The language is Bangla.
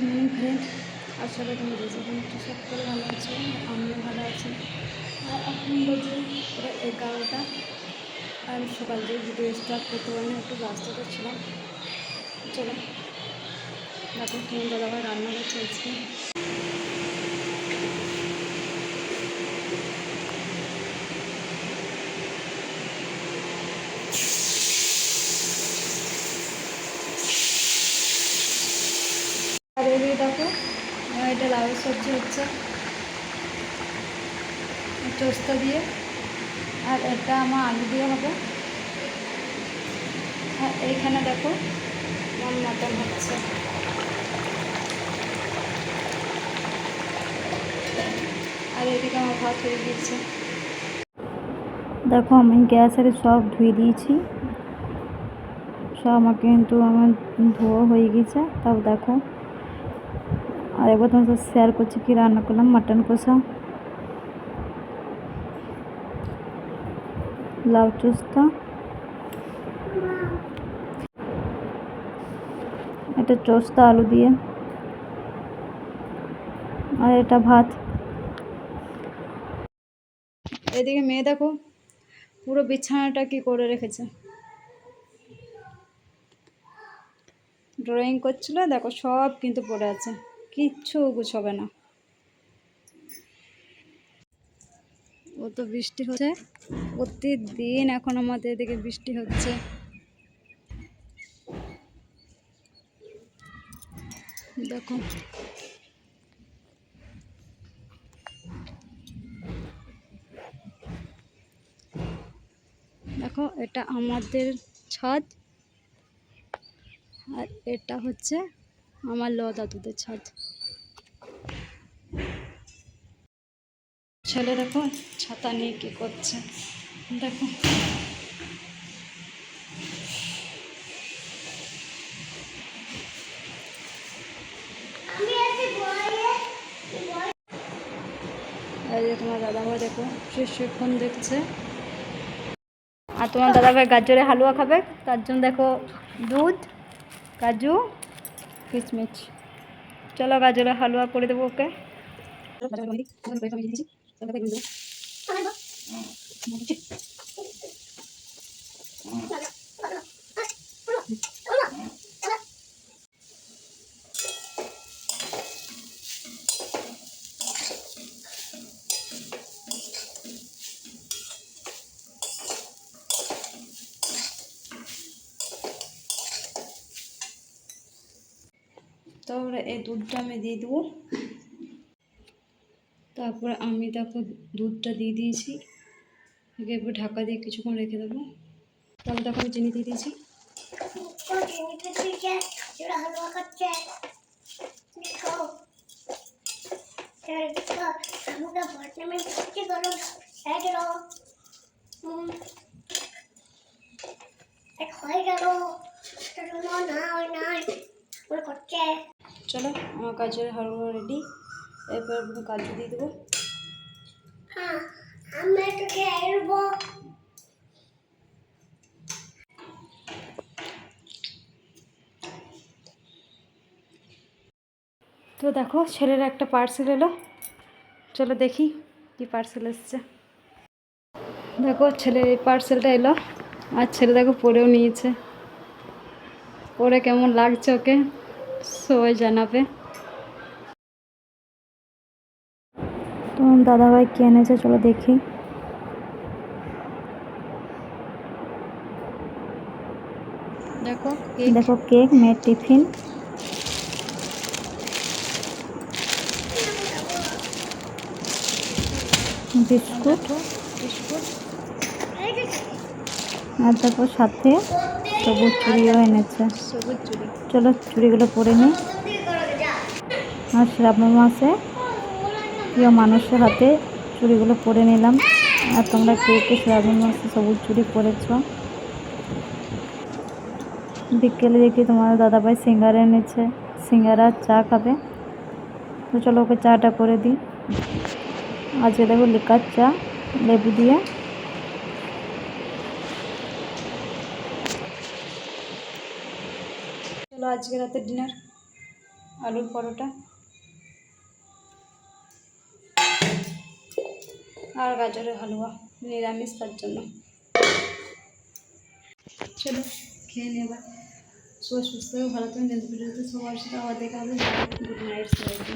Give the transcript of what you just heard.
গুড মর্নিং ফ্রেন্ড, আশা করি তুমি যখন সকলে ভালো আছো, আমিও ভালো আছি। আর এখন বাজে প্রায় 11টা। আর সকাল থেকে ভিডিও স্টার্ট করতে পারি না, একটু ব্যস্ততা ছিলাম। চলো দেখো তোমার দাদাভাই রান্না করছে আজকে। আর এদিকে দেখো এটা লাউ সবজি হচ্ছে চোস্তা দিয়ে, আর এটা আমার আলু দিয়ে হবে। আর এইখানে দেখো আমার মটন হচ্ছে। আর এদিকে আমার ভাত হয়ে গিয়েছে। দেখো আমি গ্যাসের সব ধুয়ে দিয়েছি, সব আমাকে কিন্তু আমার ধোয়া হয়ে গেছে। তাও দেখো আর একবার তোমার সাথে শেয়ার করছি কি রান্না করলাম। মাটন কষা, লাউ চোস্তা, এটা চোস্তা আলু দিয়ে, আর এটা ভাত। এদিকে মেয়ে দেখো পুরো বিছানাটা কি করে রেখেছে, ড্রয়িং করছিল। দেখো সব কিন্তু পড়ে আছে, কিচ্ছু গুছাবে না। ও তো বৃষ্টি হচ্ছে প্রতিদিন, এখন আমাদের এদিকে বৃষ্টি হচ্ছে। দেখো দেখো এটা আমাদের ছাদ, আর এটা হচ্ছে আমার ল দাদুদের ছাদ। ছেলে দেখো ছাতা নিয়ে কি করছে, দেখো এই যে তোমার দাদাভাই দেখো সে ফোন দেখছে। আর তোমার দাদাভাই গাজরের হালুয়া খাবে, তার জন্য দেখো দুধ, কাজু, কিশমিশ। চলো গাজরের হালুয়া করে দেবো ওকে। তারপরে এই দুধটা আমি দিয়ে দেবো। তারপরে আমি দেখো দুধটা দিয়ে দিয়েছি, এবার ঢাকা দিয়ে কিছুক্ষণ রেখে দেবো। তারপর দেখো আমি চিনি দিয়ে দিয়েছি। চলো আমার গাজরের হালুয়া রেডি। এরপর কাজু দিয়ে দেবো। তো দেখো ছেলের একটা পার্সেল এলো, চলো দেখি কি পার্সেল এসছে। দেখো ছেলের এই পার্সেলটা এলো, আর ছেলে দেখো পরেও নিয়েছে। পরে কেমন লাগছে ওকে সবাই জানাবে। তোমার দাদাভাই কি এনেছে চলো দেখি। দেখো কেক, মেয়ের টিফিন, বিস্কুট, আর দেখো সাথে সবুজ চুড়িও এনেছে। চলো চুড়িগুলো পরে নিই। আর শ্রাবণ মাসে প্রিয় মানুষের হাতে চুড়িগুলো পরে নিলাম। আর তোমরা কে কে শ্রাবণ মাসে সবুজ চুড়ি পরেছ? বিকেলে দেখি তোমার দাদাভাই সিঙ্গারা এনেছে, সিঙ্গারা চা খাবে। তো চলো ওকে চাটা করে দিই। আজকে দেখো লিকার চা লেবু দিয়ে। চলো আজকে রাতে ডিনার। আলুর পরোটা আর গাজরের হালুয়া, নিরামিষ তার জন্য। চলো খেয়ে নেবা। সবাই সুস্থ ভালো থাকবেন। নেক্সট ভিডিওতে সবার সাথে আবার দেখা হবে। গুড নাইট সবাইকে।